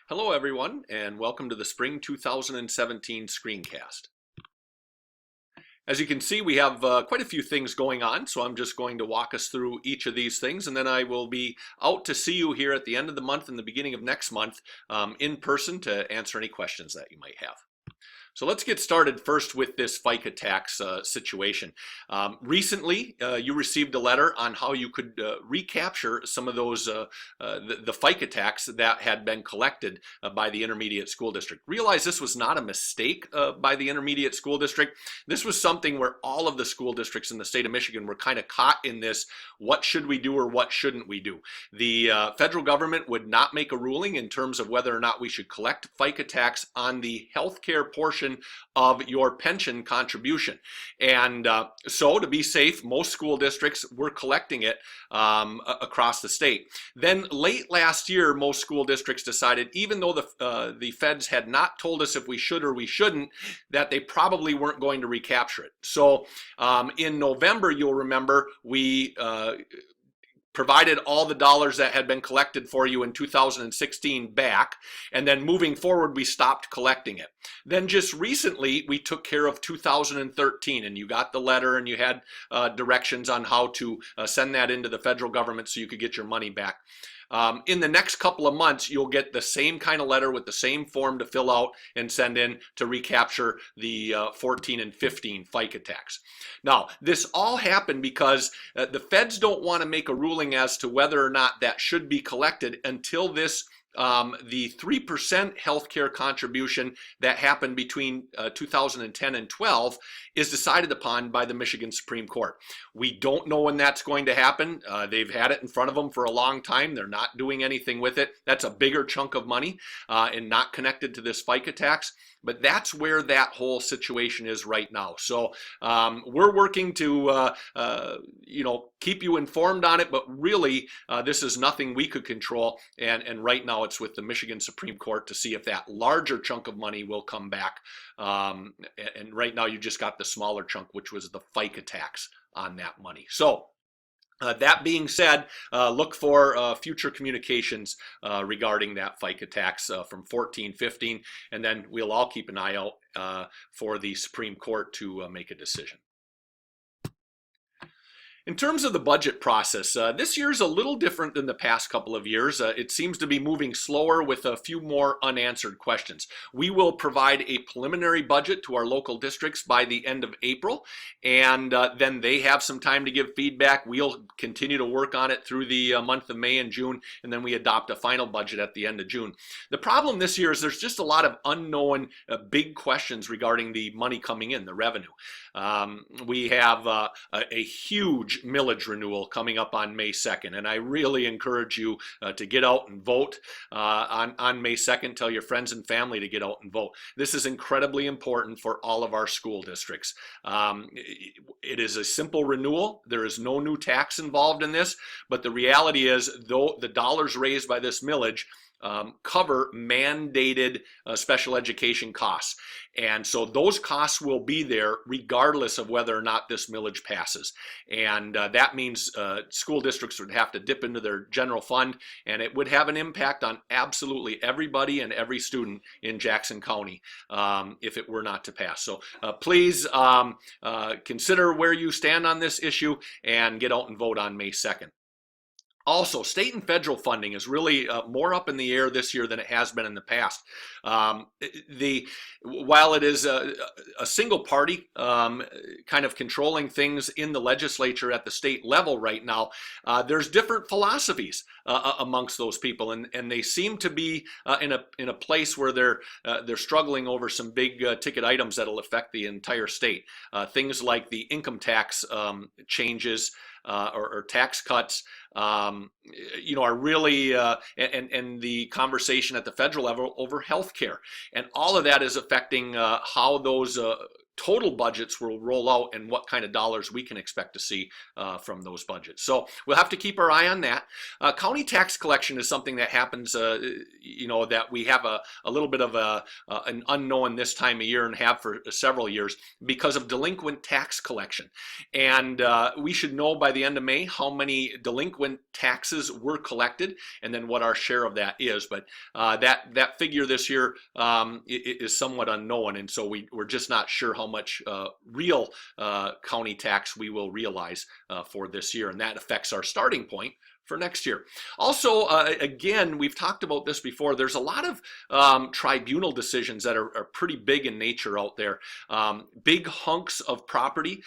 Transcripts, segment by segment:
Hello everyone, and welcome to the Spring 2017 Screencast. As you can see, we have quite a few things going on, so I'm just going to walk us through each of these things, and then I will be out to see you here at the end of the month and the beginning of next month in person to answer any questions that you might have. So let's get started first with this FICA tax situation. Recently, you received a letter on how you could recapture some of those, the FICA tax that had been collected by the intermediate school district. Realize this was not a mistake by the intermediate school district. This was something where all of the school districts in the state of Michigan were kind of caught in this, what should we do or what shouldn't we do? The federal government would not make a ruling in terms of whether or not we should collect FICA tax on the healthcare portion of your pension contribution. And so to be safe, most school districts were collecting it across the state. Then late last year, most school districts decided, even though the feds had not told us if we should or we shouldn't, that they probably weren't going to recapture it. So in November, you'll remember, we provided all the dollars that had been collected for you in 2016 back, and then moving forward we stopped collecting it. Then just recently we took care of 2013, and you got the letter and you had directions on how to send that into the federal government so you could get your money back. In the next couple of months, you'll get the same kind of letter with the same form to fill out and send in to recapture the 14 and 15 FICA tax. Now, this all happened because the feds don't want to make a ruling as to whether or not that should be collected until this the 3% healthcare contribution that happened between 2010 and 12 is decided upon by the Michigan Supreme Court. We don't know when that's going to happen. They've had it in front of them for a long time. They're not doing anything with it. That's a bigger chunk of money and not connected to this FICA tax. But that's where that whole situation is right now. So we're working to keep you informed on it, but really this is nothing we could control. And right now it's with the Michigan Supreme Court to see if that larger chunk of money will come back. And right now you just got the smaller chunk, which was the FICA tax on that money. So that being said, look for future communications regarding that FICA tax from 14-15, and then we'll all keep an eye out for the Supreme Court to make a decision. In terms of the budget process, this year is a little different than the past couple of years. It seems to be moving slower with a few more unanswered questions. We will provide a preliminary budget to our local districts by the end of April, and then they have some time to give feedback. We'll continue to work on it through the month of May and June, and then we adopt a final budget at the end of June. The problem this year is there's just a lot of unknown big questions regarding the money coming in, the revenue. We have a huge millage renewal coming up on May 2nd, and I really encourage you to get out and vote on May 2nd. Tell your friends and family to get out and vote. This is incredibly important for all of our school districts. It is a simple renewal. There is no new tax involved in this, but the reality is, though the dollars raised by this millage cover mandated special education costs. And so those costs will be there regardless of whether or not this millage passes. And that means school districts would have to dip into their general fund, and it would have an impact on absolutely everybody and every student in Jackson County if it were not to pass. So please consider where you stand on this issue and get out and vote on May 2nd. Also, state and federal funding is really more up in the air this year than it has been in the past. While it is a single party kind of controlling things in the legislature at the state level right now, there's different philosophies amongst those people, and they seem to be in a place where they're struggling over some big ticket items that'll affect the entire state. Things like the income tax changes or tax cuts. Are really, and the conversation at the federal level over health care. And all of that is affecting how those total budgets will roll out and what kind of dollars we can expect to see from those budgets. So we'll have to keep our eye on that. County tax collection is something that happens, that we have a little bit of an unknown this time of year and have for several years because of delinquent tax collection. And we should know by the end of May how many delinquent taxes were collected and then what our share of that is. But that figure this year is somewhat unknown, and so we're just not sure how much real county tax we will realize for this year, and that affects our starting point for next year. Also, again, we've talked about this before, there's a lot of tribunal decisions that are pretty big in nature out there. Big hunks of property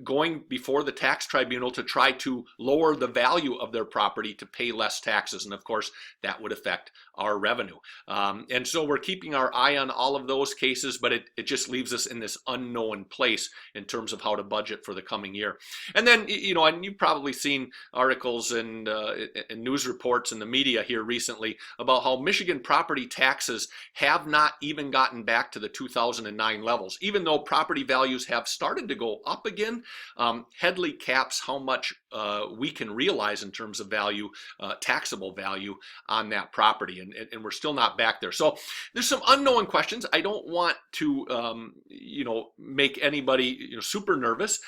going before the tax tribunal to try to lower the value of their property to pay less taxes, and of course that would affect our revenue. And so we're keeping our eye on all of those cases, but it just leaves us in this unknown place in terms of how to budget for the coming year. And then, and you've probably seen articles and news reports in the media here recently about how Michigan property taxes have not even gotten back to the 2009 levels. Even though property values have started to go up again, Headley caps how much we can realize in terms of value, taxable value on that property, and we're still not back there. So there's some unknown questions. I don't want to make anybody super nervous.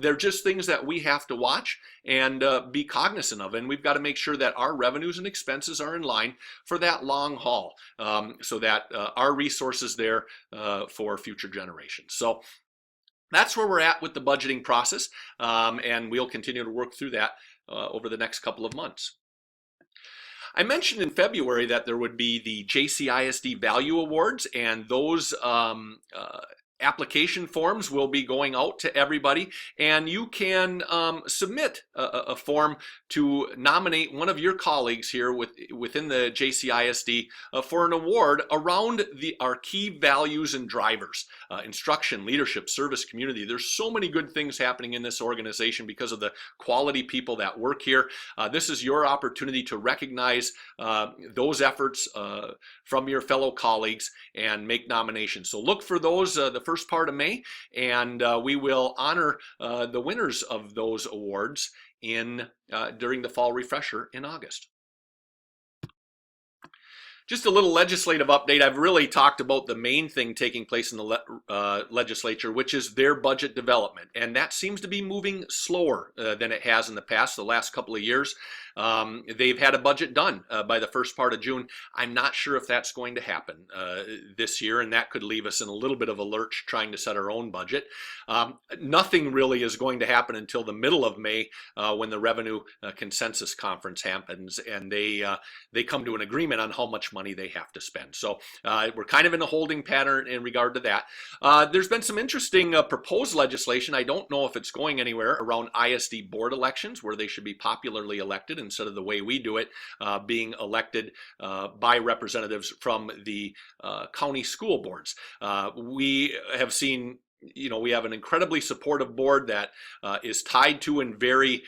They're just things that we have to watch and be cognizant of, and we've got to make sure that our revenues and expenses are in line for that long haul, so that our resources there for future generations. So that's where we're at with the budgeting process, and we'll continue to work through that over the next couple of months. I mentioned in February that there would be the JCISD Value Awards, and those application forms will be going out to everybody, and you can submit a form to nominate one of your colleagues here within the JCISD for an award around our key values and drivers: instruction, leadership, service, community. There's so many good things happening in this organization because of the quality people that work here. This is your opportunity to recognize those efforts from your fellow colleagues and make nominations. So look for those the first part of May, and we will honor the winners of those awards during the fall refresher in August. Just a little legislative update. I've really talked about the main thing taking place in the legislature, which is their budget development, and that seems to be moving slower than it has in the past, the last couple of years. They've had a budget done by the first part of June. I'm not sure if that's going to happen this year, and that could leave us in a little bit of a lurch trying to set our own budget. Nothing really is going to happen until the middle of May when the Revenue Consensus Conference happens, and they come to an agreement on how much money they have to spend. So we're kind of in a holding pattern in regard to that. There's been some interesting proposed legislation. I don't know if it's going anywhere around ISD board elections, where they should be popularly elected instead of the way we do it, being elected by representatives from the county school boards. We have seen, we have an incredibly supportive board that is tied to and very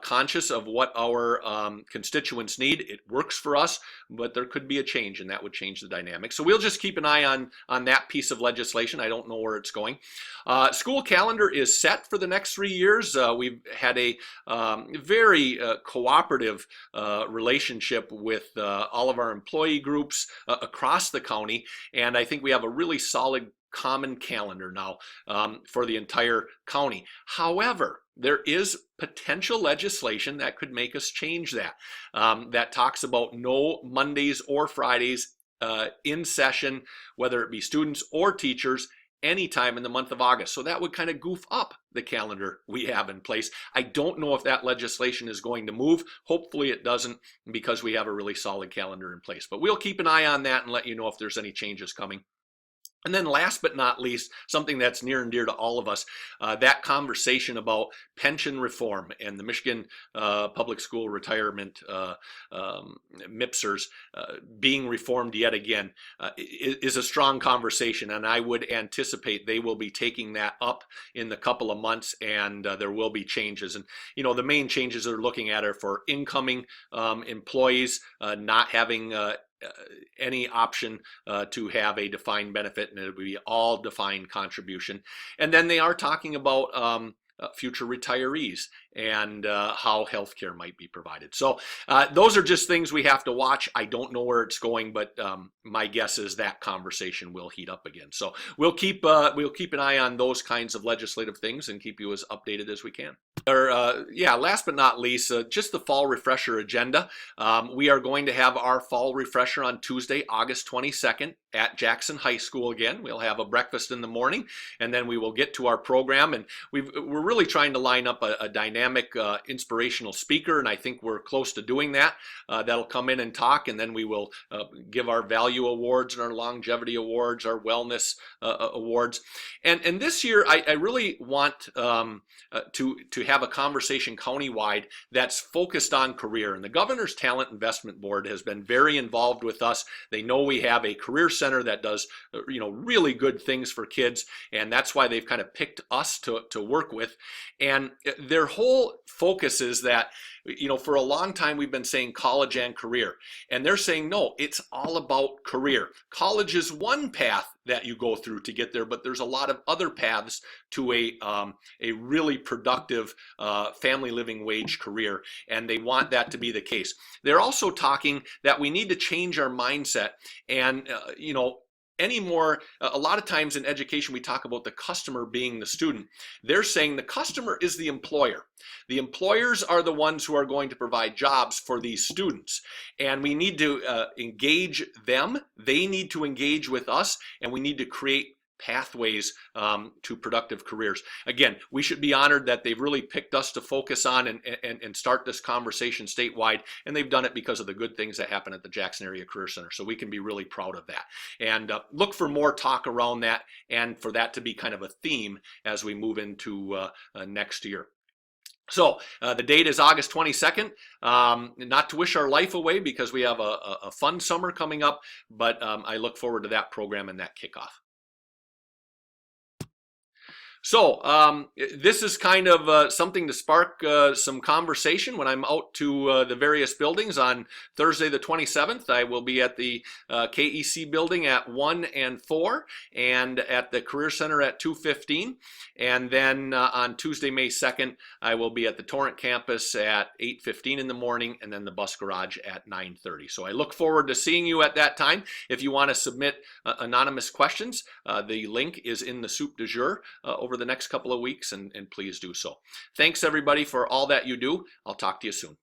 conscious of what our constituents need. It works for us, but there could be a change, and that would change the dynamic. So we'll just keep an eye on that piece of legislation. I don't know where it's going. School calendar is set for the next 3 years. We've had a very cooperative relationship with all of our employee groups across the county, and I think we have a really solid common calendar now for the entire county. However, there is potential legislation that could make us change that. That talks about no Mondays or Fridays in session, whether it be students or teachers, anytime in the month of August. So that would kind of goof up the calendar we have in place. I don't know if that legislation is going to move. Hopefully it doesn't, because we have a really solid calendar in place. But we'll keep an eye on that and let you know if there's any changes coming. And then last but not least, something that's near and dear to all of us, that conversation about pension reform and the Michigan Public School Retirement MIPSers being reformed yet again is a strong conversation, and I would anticipate they will be taking that up in the couple of months, and there will be changes. And the main changes they're looking at are for incoming employees not having any option to have a defined benefit, and it would be all defined contribution. And then they are talking about future retirees and how healthcare might be provided. So those are just things we have to watch. I don't know where it's going, but my guess is that conversation will heat up again. So we'll keep an eye on those kinds of legislative things and keep you as updated as we can. Last but not least, just the fall refresher agenda. We are going to have our fall refresher on Tuesday, August 22nd at Jackson High School again. We'll have a breakfast in the morning, and then we will get to our program. And we're really trying to line up a dynamic, inspirational speaker, and I think we're close to doing that. That'll come in and talk, and then we will give our value awards and our longevity awards, our wellness awards. And this year, I really want to have a conversation countywide that's focused on career. And the Governor's Talent Investment Board has been very involved with us. They know we have a career center that does really good things for kids, and that's why they've kind of picked us to work with. And their whole focus is that for a long time we've been saying college and career, and they're saying no, it's all about career. College is one path that you go through to get there, but there's a lot of other paths to a really productive family living wage career, and they want that to be the case. They're also talking that we need to change our mindset, and anymore, a lot of times in education we talk about the customer being the student. They're saying the customer is the employer. The employers are the ones who are going to provide jobs for these students, and we need to engage them. They need to engage with us, and we need to create pathways to productive careers. Again, we should be honored that they've really picked us to focus on and start this conversation statewide, and they've done it because of the good things that happen at the Jackson Area Career Center. So we can be really proud of that, and look for more talk around that, and for that to be kind of a theme as we move into next year. So the date is August 22nd. Not to wish our life away, because we have a fun summer coming up, but I look forward to that program and that kickoff. So this is kind of something to spark some conversation when I'm out to the various buildings. On Thursday the 27th, I will be at the KEC building at 1 and 4, and at the Career Center at 2:15. And then on Tuesday, May 2nd, I will be at the Torrent campus at 8:15 in the morning, and then the bus garage at 9:30. So I look forward to seeing you at that time. If you want to submit anonymous questions, the link is in the soup du jour over the next couple of weeks, and please do so. Thanks everybody for all that you do. I'll talk to you soon.